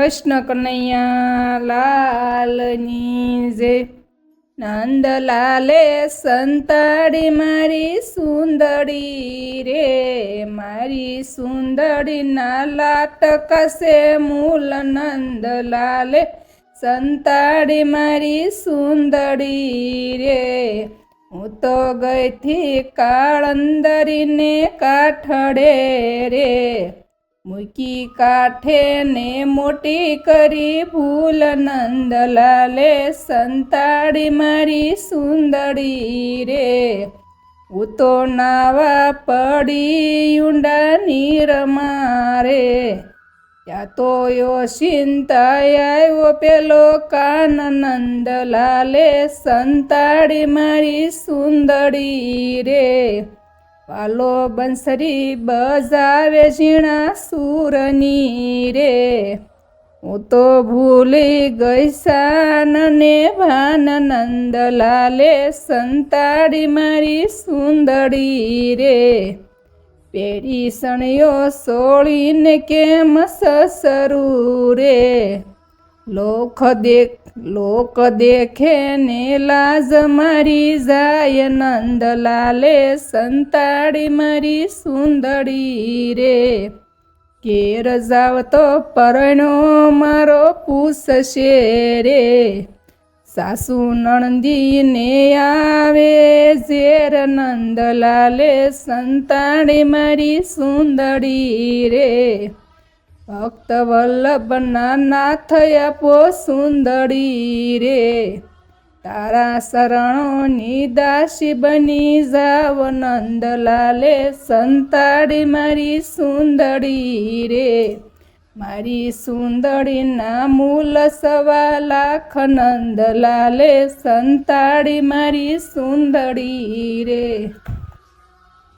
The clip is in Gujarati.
કૃષ્ણ કનૈયા લાલની જય। નંદલાલે સંતાડી મારી સુંદરી રે, મારી સુંદરી ના લાટકસે મૂલ। નંદલાલે સંતાડી મારી સુંદરી રે, હું તો ગઈ થી કાળંદરીને કાઠડે રે, મૂકી કાઠે ને મોટી કરી ભૂલ। નંદલાલે સંતાડી મારી સુંદરી રે, હું તો નાવા પડી ઊંડા નીરમાં રે, ત્યાં તો યોશિંતા આવ્યો પેલો કાન। નંદલાલે સંતાડી મારી સુંદરી રે, પાલો બંસરી બજાવે ઝીણા સૂરની રે, હું તો ભૂલી ગઈ શાન ને ભાન। નંદલાલે સંતાડી મારી સુંદરી રે, પેરી સણિયો સોળીને કેમ સસરું રે, લોક દેખે ને લાજ મારી જાય। નંદલાલે સંતાડી મારી સુંદરી રે, ઘેર જાવ તો પરણ્યો મારો પૂછશે રે, સાસુ નણંદીને આવે ઝેર। નંદલાલે સંતાડી મારી સુંદરી રે, ભક્ત વલ્લભના નાથ આપો સુંદરી રે, તારા શરણોની દાસી બની જાવ। નંદલાલે સંતાડી મારી સુંદરી રે, મારી સુંદરીના મૂલ 1.25 લાખ। નંદલાલે સંતાડી મારી સુંદરી રે।